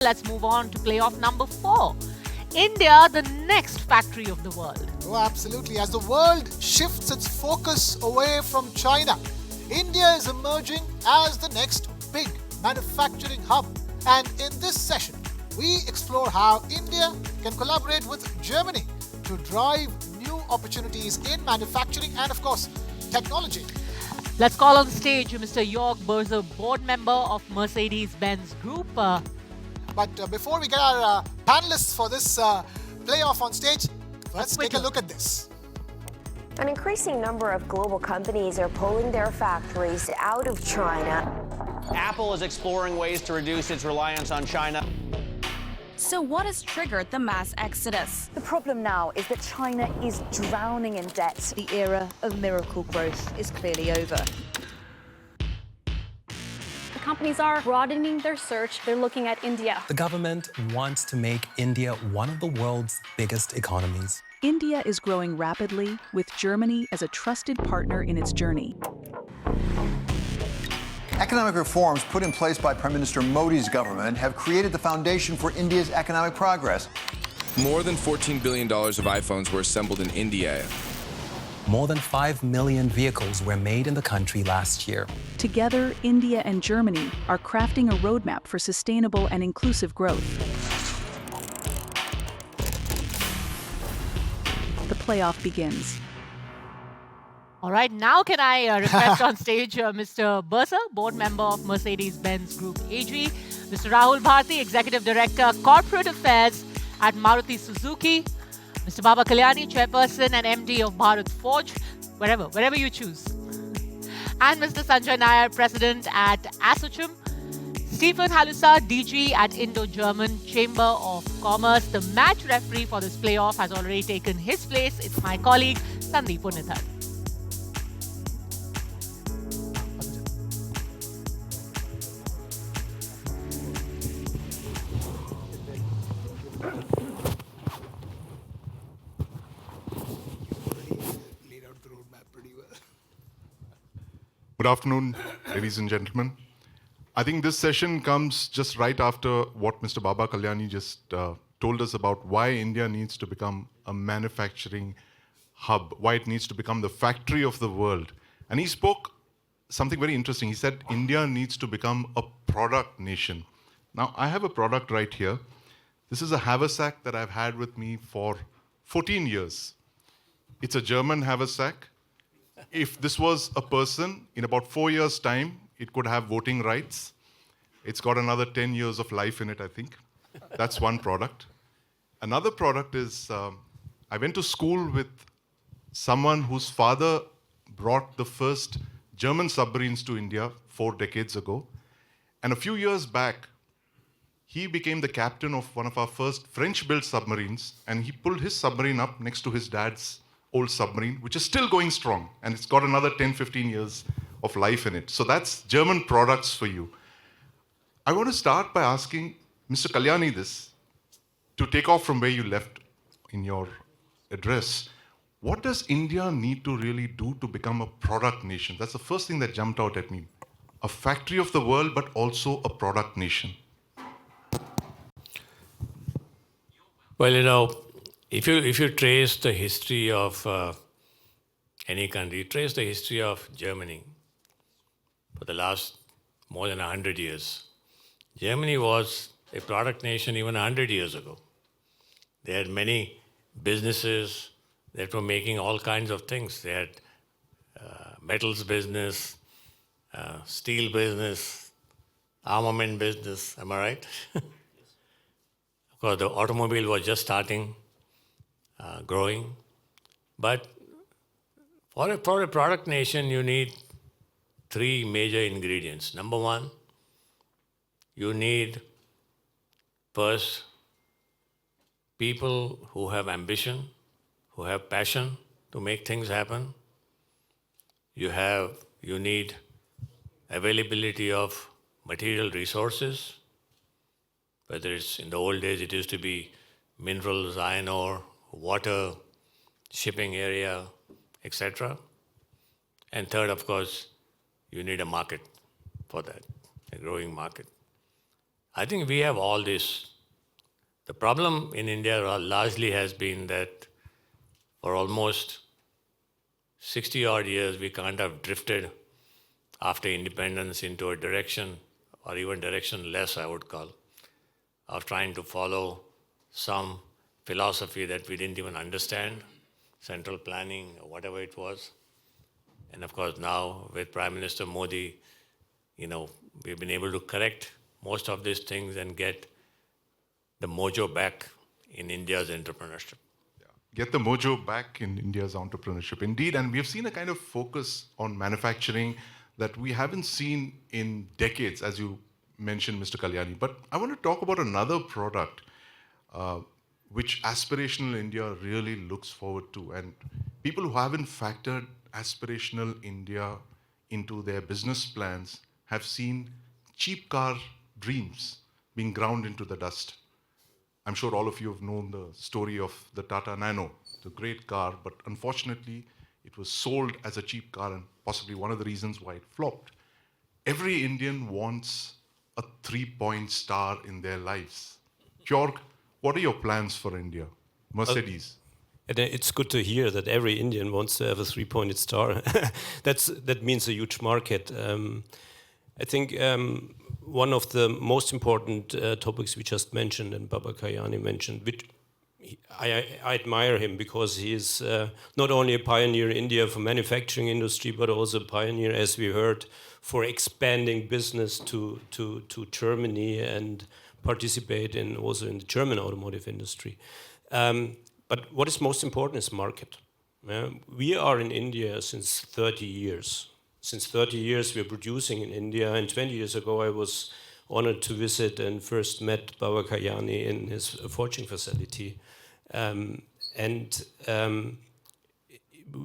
Let's move on to playoff number 4. India, the next factory of the world. Oh, absolutely. As the world shifts its focus away from China, India is emerging as the next big manufacturing hub. And in this session, we explore how India can collaborate with Germany to drive new opportunities in manufacturing and, of course, technology. Let's call on stage Mr. Jörg, Burzer, board member of Mercedes-Benz Group. But before we get our panelists for this playoff on stage, let's take a look at this. An increasing number of global companies are pulling their factories out of China. Apple is exploring ways to reduce its reliance on China. So what has triggered the mass exodus? The problem now is that China is drowning in debt. The era of miracle growth is clearly over. The companies are broadening their search. They're looking at India. The government wants to make India one of the world's biggest economies. India is growing rapidly, with Germany as a trusted partner in its journey. Economic reforms put in place by Prime Minister Modi's government have created the foundation for India's economic progress. More than $14 billion of iPhones were assembled in India. More than 5 million vehicles were made in the country last year. Together, India and Germany are crafting a roadmap for sustainable and inclusive growth. The playoff begins. All right, now can I request on stage Mr. Burzer, board member of Mercedes-Benz Group AG, Mr. Rahul Bharti, executive director, corporate affairs at Maruti Suzuki, Mr. Baba Kalyani, chairperson and MD of Bharat Forge, wherever you choose, and Mr. Sanjay Nayar, president at ASSOCHAM, Stefan Halusa, DG at Indo-German Chamber of Commerce. The match referee for this playoff has already taken his place. It's my colleague, Sandeep Punithar. Good afternoon, ladies and gentlemen. I think this session comes just right after what Mr. Baba Kalyani just told us about why India needs to become a manufacturing hub, why it needs to become the factory of the world. And he spoke something very interesting. He said India needs to become a product nation. Now, I have a product right here. This is a haversack that I've had with me for 14 years. It's a German haversack. If this was a person, in about 4 years' time, it could have voting rights. It's got another 10 years of life in it, I think. That's one product. Another product is, I went to school with someone whose father brought the first German submarines to India 4 decades ago. And a few years back, he became the captain of one of our first French-built submarines, and he pulled his submarine up next to his dad's old submarine, which is still going strong, and it's got another 10, 15 years of life in it. So that's German products for you. I want to start by asking Mr. Kalyani this, to take off from where you left in your address. What does India need to really do to become a product nation? That's the first thing that jumped out at me. A factory of the world, but also a product nation. Well, you know, if you trace the history of any country, trace the history of Germany for the last more than 100 years. Germany was a product nation even 100 years ago. They had many businesses that were making all kinds of things. They had metals business, steel business, armament business, am I right? Of course, the automobile was just starting, growing. But for a product nation, you need 3 major ingredients. Number 1, you need first people who have ambition, who have passion to make things happen. You need availability of material resources, whether it's in the old days, it used to be minerals, iron ore, water, shipping area, etc. And third, of course, you need a market for that, a growing market. I think we have all this. The problem in India largely has been that for almost 60 odd years, we kind of drifted after independence into a direction, or even directionless, I would call, of trying to follow some philosophy that we didn't even understand, central planning or whatever it was. And of course now with Prime Minister Modi, we've been able to correct most of these things and get the mojo back in India's entrepreneurship. Get the mojo back in India's entrepreneurship. Indeed, and we've seen a kind of focus on manufacturing that we haven't seen in decades, as you mentioned, Mr. Kalyani. But I want to talk about another product which Aspirational India really looks forward to. And people who haven't factored Aspirational India into their business plans have seen cheap car dreams being ground into the dust. I'm sure all of you have known the story of the Tata Nano, the great car, but unfortunately, it was sold as a cheap car and possibly one of the reasons why it flopped. Every Indian wants a 3-point star in their lives. Jörg, what are your plans for India? Mercedes. It's good to hear that every Indian wants to have a 3-pointed star. That means a huge market. I think one of the most important topics we just mentioned, and Baba Kalyani mentioned, which I admire him because he is not only a pioneer in India for manufacturing industry, but also a pioneer, as we heard, for expanding business to Germany and participate also in the German automotive industry. But what is most important is market. We are in India since 30 years. Since 30 years we're producing in India, and 20 years ago I was honored to visit and first met Baba Kalyani in his forging facility.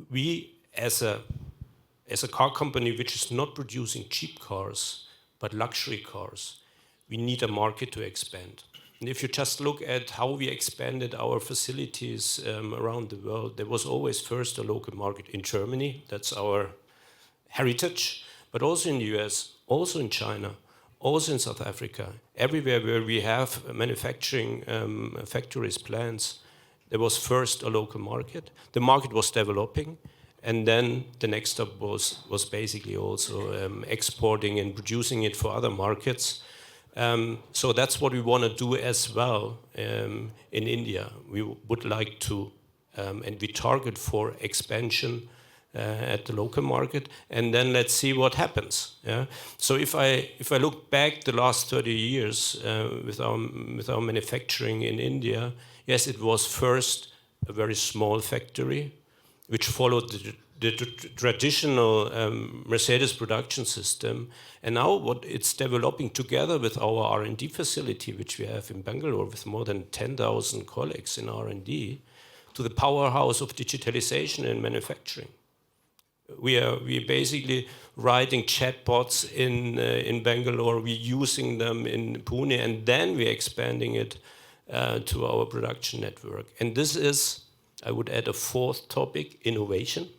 We, as a car company which is not producing cheap cars, but luxury cars, we need a market to expand. And if you just look at how we expanded our facilities around the world, there was always first a local market in Germany, that's our heritage, but also in the US, also in China, also in South Africa. Everywhere where we have manufacturing factories, plants, there was first a local market. The market was developing, and then the next step was basically also exporting and producing it for other markets. So that's what we want to do as well in India. We would like to, and we target for expansion at the local market, and then let's see what happens. Yeah? So if I look back the last 30 years with our manufacturing in India, yes, it was first a very small factory, which followed the traditional Mercedes production system, and now what it's developing together with our R&D facility, which we have in Bangalore with more than 10,000 colleagues in R&D, to the powerhouse of digitalization and manufacturing. We basically writing chatbots in Bangalore, we're using them in Pune, and then we're expanding it to our production network. And this is, I would add a fourth topic, innovation.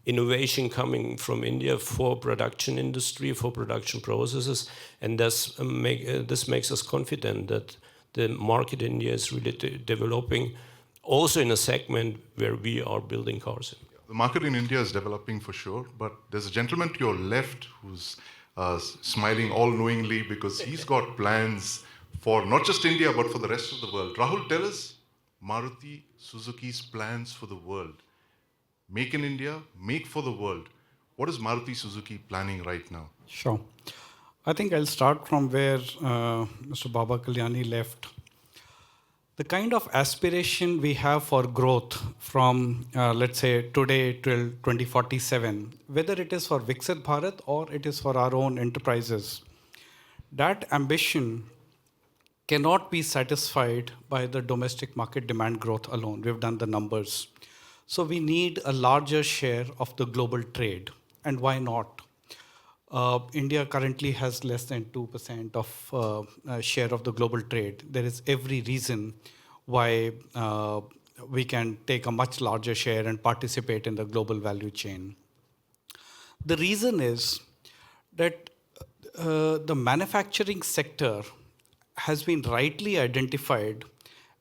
Innovation coming from India for production industry, for production processes, and this makes us confident that the market in India is really developing, also in a segment where we are building cars in. The market in India is developing for sure, but there's a gentleman to your left who's smiling all-knowingly because he's got plans for not just India, but for the rest of the world. Rahul, tell us Maruti Suzuki's plans for the world. Make in India, make for the world. What is Maruti Suzuki planning right now? Sure. I think I'll start from where Mr. Baba Kalyani left. The kind of aspiration we have for growth from, let's say, today till 2047, whether it is for Viksit Bharat or it is for our own enterprises, that ambition cannot be satisfied by the domestic market demand growth alone. We've done the numbers. So we need a larger share of the global trade. And why not? India currently has less than 2% of share of the global trade. There is every reason why we can take a much larger share and participate in the global value chain. The reason is that the manufacturing sector has been rightly identified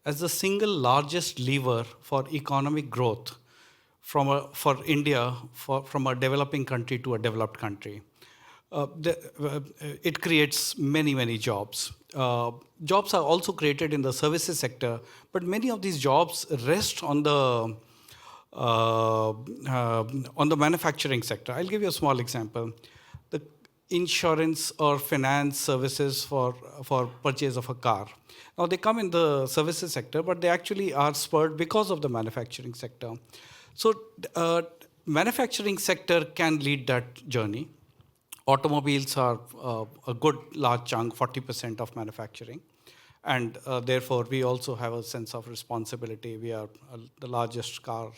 as the single largest lever for economic growth for India, from a developing country to a developed country. It creates many, many jobs. Jobs are also created in the services sector, but many of these jobs rest on the manufacturing sector. I'll give you a small example. The insurance or finance services for purchase of a car. Now, they come in the services sector, but they actually are spurred because of the manufacturing sector. So, manufacturing sector can lead that journey. Automobiles are a good large chunk, 40% of manufacturing. And therefore, we also have a sense of responsibility. We are the largest car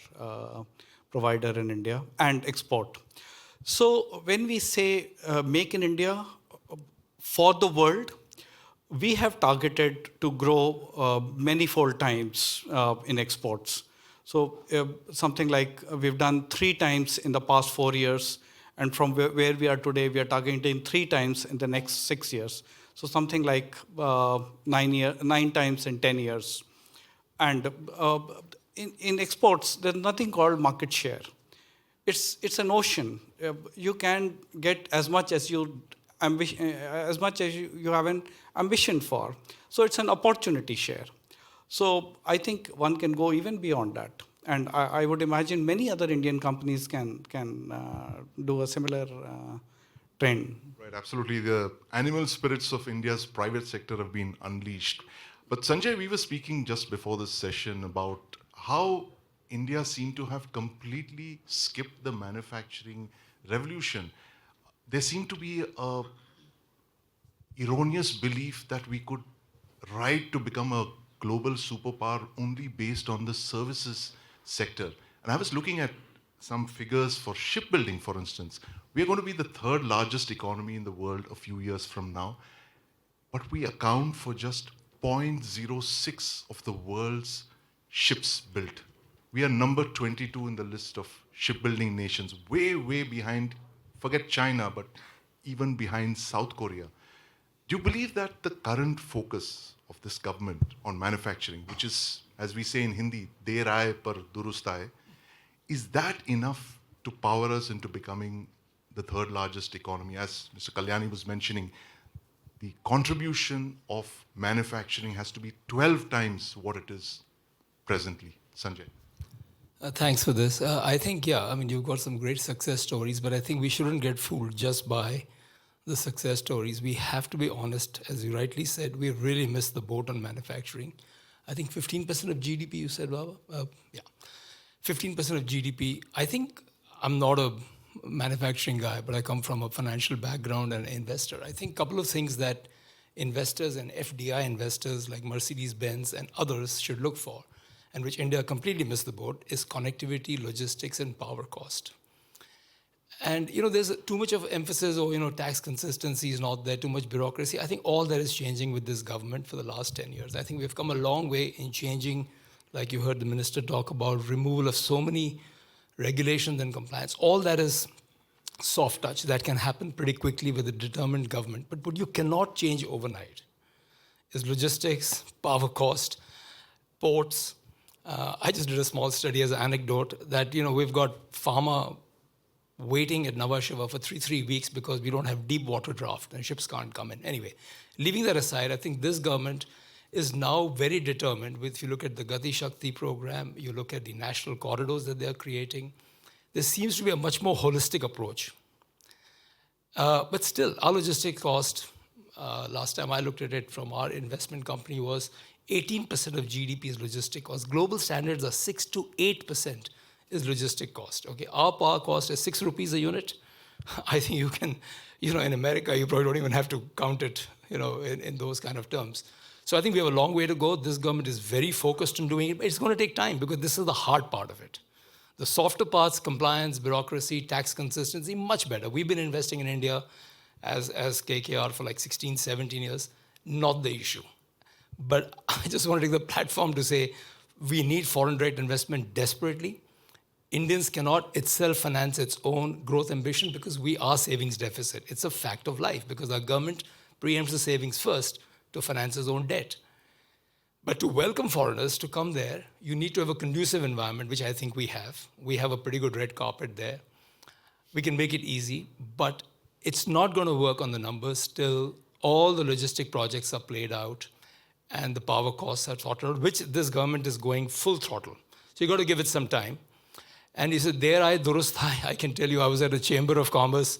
provider in India and export. So when we say make in India for the world, we have targeted to grow many-fold times in exports. So something like we've done 3 times in the past 4 years, and from where we are today, we are targeting 3 times in the next 6 years. So something like 9 times in 10 years. And in exports, there's nothing called market share. It's an ocean. You can get as much as you have an ambition for. So it's an opportunity share. So I think one can go even beyond that. And I would imagine many other Indian companies can do a similar trend. Right, absolutely. The animal spirits of India's private sector have been unleashed. But Sanjay, we were speaking just before this session about how India seemed to have completely skipped the manufacturing revolution. There seemed to be a erroneous belief that we could ride to become a global superpower only based on the services sector. And I was looking at some figures for shipbuilding, for instance. We are going to be the 3rd largest economy in the world a few years from now, but we account for just 0.06 of the world's ships built. We are number 22 in the list of shipbuilding nations, way, way behind, forget China, but even behind South Korea. Do you believe that the current focus of this government on manufacturing, which is, as we say in Hindi, der aaye par durust aaye, is that enough to power us into becoming the 3rd largest economy? As Mr. Kalyani was mentioning, the contribution of manufacturing has to be 12 times what it is presently. Sanjay. Thanks for this. I think, you've got some great success stories, but I think we shouldn't get fooled just by the success stories. We have to be honest. As you rightly said, we really missed the boat on manufacturing. I think 15% of GDP, you said, Baba? 15% of GDP. I think I'm not a manufacturing guy, but I come from a financial background and an investor. I think a couple of things that investors and FDI investors like Mercedes-Benz and others should look for, and which India completely missed the boat, is connectivity, logistics, and power cost. And, there's too much of emphasis, tax consistency is not there, too much bureaucracy. I think all that is changing with this government for the last 10 years. I think we've come a long way in changing, like you heard the minister talk about, removal of so many regulations and compliance. All that is soft touch that can happen pretty quickly with a determined government. But what you cannot change overnight is logistics, power cost, ports. I just did a small study as an anecdote that, we've got pharma waiting at Nhava Sheva for three weeks because we don't have deep water draft and ships can't come in. Anyway, leaving that aside, I think this government is now very determined. If you look at the Gati Shakti program, you look at the national corridors that they're creating, there seems to be a much more holistic approach. But still, our logistic cost, last time I looked at it from our investment company, was 18% of GDP is logistic cost. Global standards are 6 to 8% is logistic cost. Okay, our power cost is 6 rupees a unit. I think you can, in America, you probably don't even have to count it, in those kind of terms. So I think we have a long way to go. This government is very focused on doing it, but it's going to take time because this is the hard part of it. The softer parts, compliance, bureaucracy, tax consistency, much better. We've been investing in India as KKR for like 16, 17 years, not the issue. But I just want to take the platform to say we need foreign direct investment desperately. Indians cannot itself finance its own growth ambition because we are savings deficit. It's a fact of life because our government preempts the savings first to finance its own debt. But to welcome foreigners to come there, you need to have a conducive environment, which I think we have. We have a pretty good red carpet there. We can make it easy, but it's not going to work on the numbers till all the logistic projects are played out and the power costs are throttled, which this government is going full throttle. So you got to give it some time. And he said, there I can tell you, I was at a Chamber of Commerce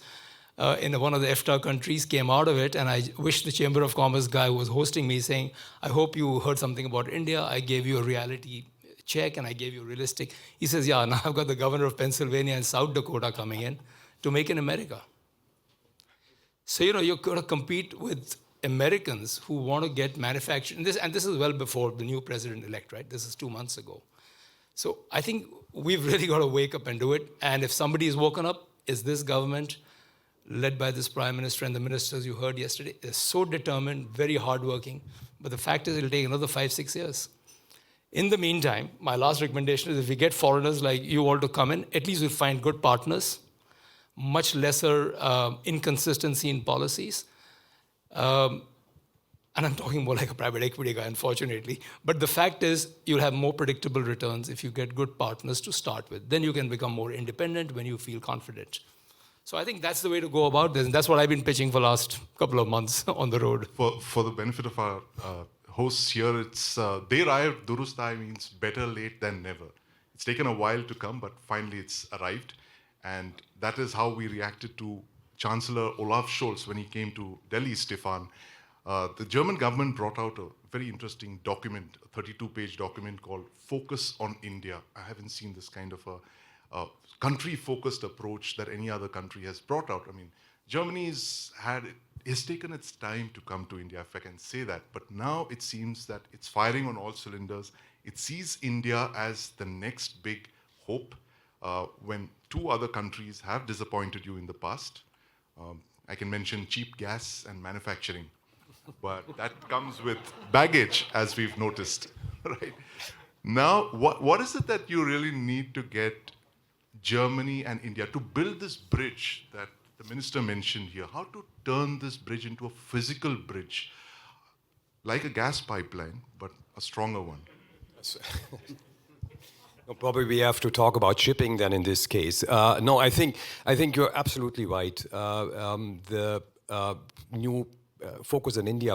in one of the EFTA countries, came out of it, and I wish the Chamber of Commerce guy who was hosting me saying, I hope you heard something about India. I gave you a reality check and I gave you realistic. He says, yeah, now I've got the governor of Pennsylvania and South Dakota coming in to make in America. So, you've got to compete with Americans who want to get manufactured. And this is well before the new president-elect, right? This is 2 months ago. So I think we've really got to wake up and do it. And if somebody is woken up, is this government, led by this prime minister and the ministers you heard yesterday. They're so determined, very hardworking. But the fact is it'll take another 5-6 years. In the meantime, my last recommendation is if we get foreigners like you all to come in, at least we'll find good partners, much lesser inconsistency in policies. And I'm talking more like a private equity guy, unfortunately. But the fact is, you'll have more predictable returns if you get good partners to start with. Then you can become more independent when you feel confident. So I think that's the way to go about this. And that's what I've been pitching for the last couple of months on the road. For the benefit of our hosts here, it's Der Aaye Durust Aaye means better late than never. It's taken a while to come, but finally it's arrived. And that is how we reacted to Chancellor Olaf Scholz when he came to Delhi, Stefan. The German government brought out a very interesting document, a 32-page document called Focus on India. I haven't seen this kind of a country-focused approach that any other country has brought out. I mean, Germany has taken its time to come to India, if I can say that. But now it seems that it's firing on all cylinders. It sees India as the next big hope when 2 other countries have disappointed you in the past. I can mention cheap gas and manufacturing. But that comes with baggage, as we've noticed, right? Now, what is it that you really need to get Germany and India to build this bridge that the minister mentioned here? How to turn this bridge into a physical bridge, like a gas pipeline, but a stronger one? Probably we have to talk about shipping then in this case. No, I think you're absolutely right. The new Focus on India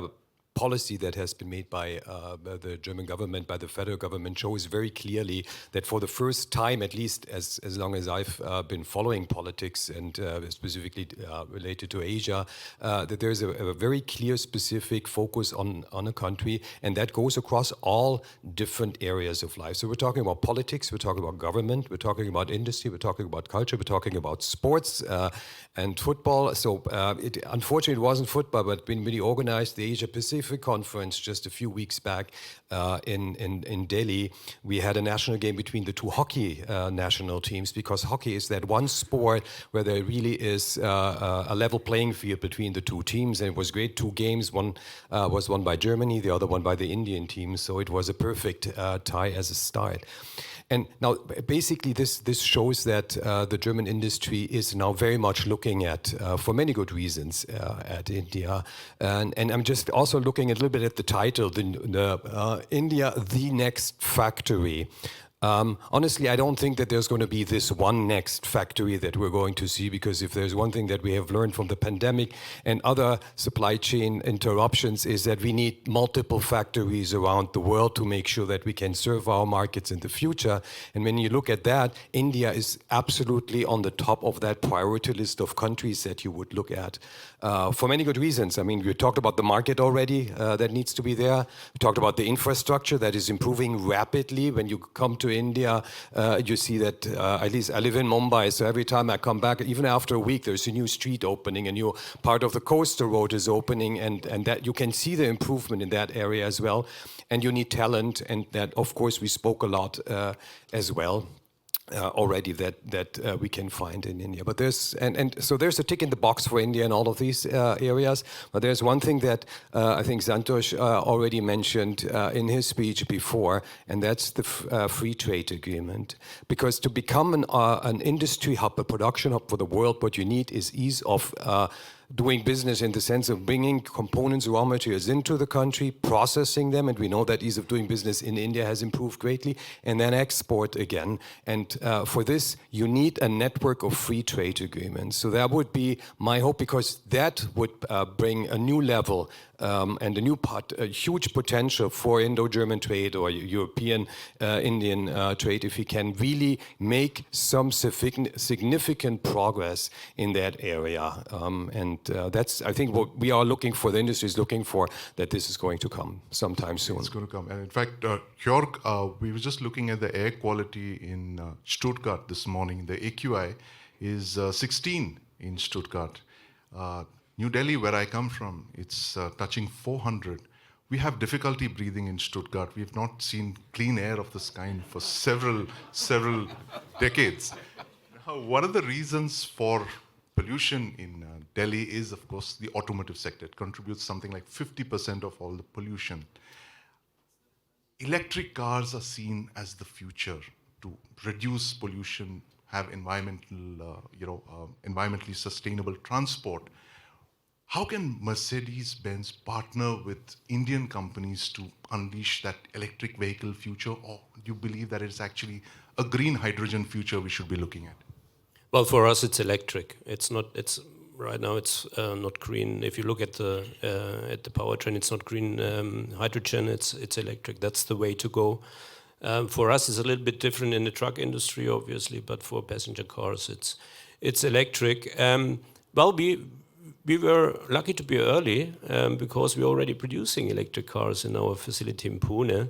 policy that has been made by the German government, by the federal government, shows very clearly that for the first time, at least as long as I've been following politics and specifically related to Asia, that there's a very clear, specific focus on a country, and that goes across all different areas of life. So we're talking about politics, we're talking about government, we're talking about industry, we're talking about culture, we're talking about sports and football. So unfortunately, it wasn't football, but when we organized the Asia Pacific conference just a few weeks back in Delhi, we had a national game between the 2 hockey national teams, because hockey is that one sport where there really is a level playing field between the 2 teams, and it was great. 2 games, one was won by Germany, the other one by the Indian team, so it was a perfect tie as a start. And now, basically, this shows that the German industry is now very much looking at, for many good reasons, at India. And I'm just also looking a little bit at the title, India, the Next Factory. Honestly, I don't think that there's going to be this one next factory that we're going to see, because if there's one thing that we have learned from the pandemic and other supply chain interruptions is that we need multiple factories around the world to make sure that we can serve our markets in the future. And when you look at that, India is absolutely on the top of that priority list of countries that you would look at for many good reasons. I mean, we talked about the market already that needs to be there. We talked about the infrastructure that is improving rapidly. When you come to India, you see that, at least I live in Mumbai, so every time I come back, even after a week, there's a new street opening, a new part of the coastal road is opening, and that you can see the improvement in that area as well. And you need talent, and that, of course, we spoke a lot as well. Already that we can find in India, but so there's a tick in the box for India in all of these areas. But there's one thing that I think Santosh already mentioned in his speech before, and that's the free trade agreement. Because to become an industry hub, a production hub for the world, what you need is ease of doing business in the sense of bringing components, raw materials into the country, processing them, and we know that ease of doing business in India has improved greatly, and then export again. And for this, you need a network of free trade agreements. So that would be my hope, because that would bring a new level and a huge potential for Indo-German trade or European-Indian trade, if we can really make some significant progress in that area. And that's, I think, what we are looking for, the industry is looking for, that this is going to come sometime soon. It's going to come. And in fact, Jörg, we were just looking at the air quality in Stuttgart this morning. The AQI is 16 in Stuttgart. New Delhi, where I come from, it's touching 400. We have difficulty breathing in Stuttgart. We have not seen clean air of this kind for several decades. Now, one of the reasons for pollution in Delhi is, of course, the automotive sector. It contributes something like 50% of all the pollution. Electric cars are seen as the future to reduce pollution, have environmentally sustainable transport. How can Mercedes-Benz partner with Indian companies to unleash that electric vehicle future, or do you believe that it's actually a green hydrogen future we should be looking at? Well, for us, it's electric. Right now it's not green. If you look at the powertrain, it's not green hydrogen. It's electric. That's the way to go. For us, it's a little bit different in the truck industry, obviously, but for passenger cars, it's electric. We were lucky to be early because we're already producing electric cars in our facility in Pune.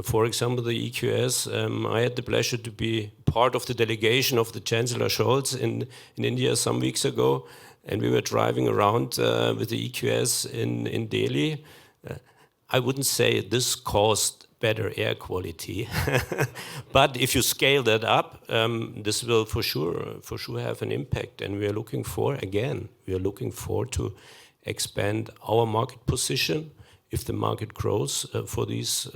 For example, the EQS, I had the pleasure to be part of the delegation of the Chancellor Scholz in India some weeks ago, and we were driving around with the EQS in Delhi. I wouldn't say this caused better air quality, but if you scale that up, this will for sure have an impact. And we are looking for to expand our market position if the market grows for these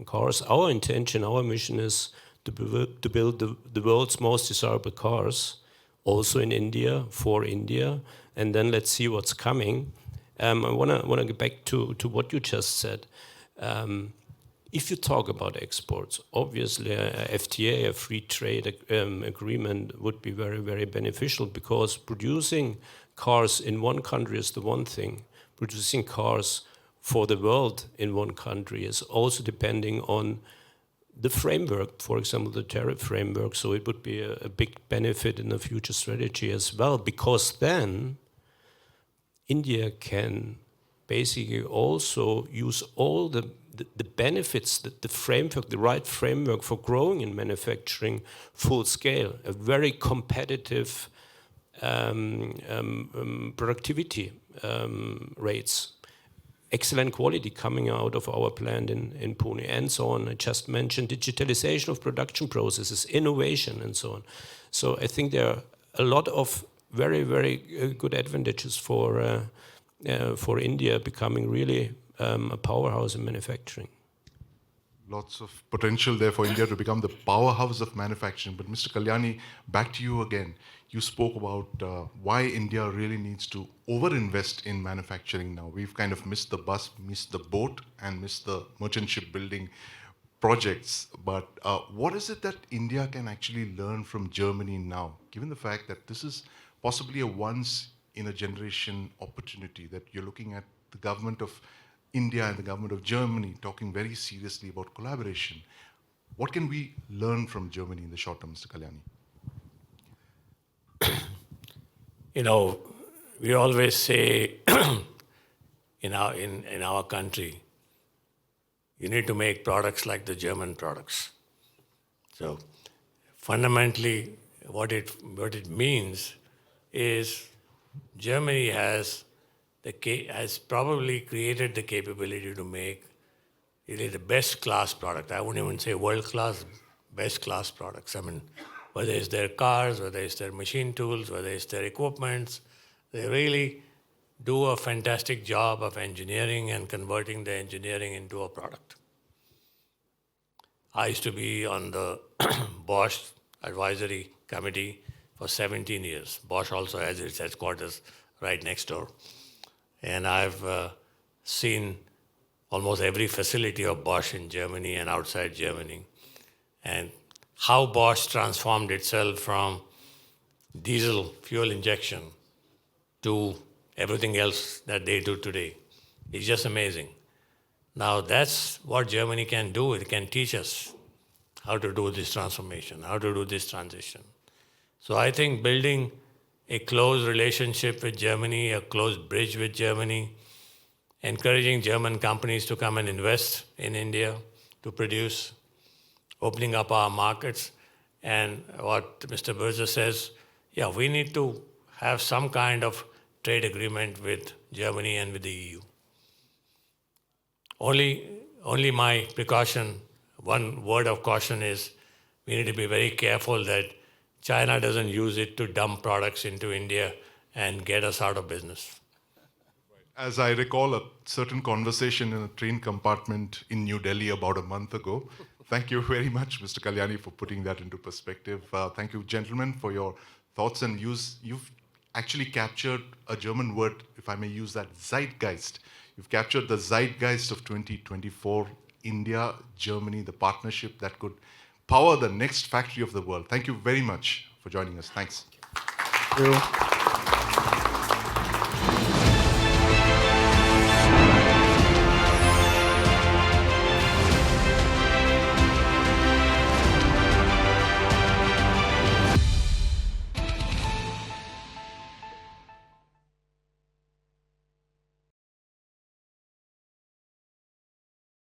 cars. Our intention, our mission is to build the world's most desirable cars, also in India, for India, and then let's see what's coming. I wanna get back to what you just said. If you talk about exports, obviously a FTA, a free trade agreement, would be very, very beneficial, because producing cars in one country is the one thing. Producing cars for the world in one country is also depending on the framework, for example, the tariff framework. So it would be a big benefit in the future strategy as well, because then India can basically also use all the benefits, the framework, the right framework for growing in manufacturing full scale, a very competitive productivity rates, excellent quality coming out of our plant in Pune, and so on. I just mentioned digitalization of production processes, innovation, and so on. So I think there are a lot of very, very good advantages for India becoming really a powerhouse in manufacturing. Lots of potential there for India to become the powerhouse of manufacturing. But Mr. Kalyani, back to you again. You spoke about why India really needs to overinvest in manufacturing now. We've kind of missed the bus, missed the boat, and missed the merchant shipbuilding projects. But what is it that India can actually learn from Germany now, given the fact that this is possibly a once-in-a-generation opportunity, that you're looking at the government of India and the government of Germany talking very seriously about collaboration? What can we learn from Germany in the short term, Mr. Kalyani? We always say in our country, you need to make products like the German products. So fundamentally, what it means is Germany has probably created the capability to make really the best class product. I wouldn't even say world class, best class products. I mean, whether it's their cars, whether it's their machine tools, whether it's their equipments, they really do a fantastic job of engineering and converting the engineering into a product. I used to be on the Bosch advisory committee for 17 years. Bosch also has its headquarters right next door. And I've seen almost every facility of Bosch in Germany and outside Germany, and how Bosch transformed itself from diesel fuel injection to everything else that they do today. It's just amazing. Now that's what Germany can do. It can teach us how to do this transformation, how to do this transition. So I think building a close relationship with Germany, a close bridge with Germany, encouraging German companies to come and invest in India, to produce, opening up our markets. And what Mr. Burzer says, yeah, we need to have some kind of trade agreement with Germany and with the EU. Only my precaution, one word of caution is we need to be very careful that China doesn't use it to dump products into India and get us out of business. As I recall a certain conversation in a train compartment in New Delhi about a month ago. Thank you very much, Mr. Kalyani, for putting that into perspective. Thank you, gentlemen, for your thoughts and views. You've actually captured a German word, if I may use that, zeitgeist. You've captured the zeitgeist of 2024, India, Germany, the partnership that could power the next factory of the world. Thank you very much for joining us. Thanks. Thank you.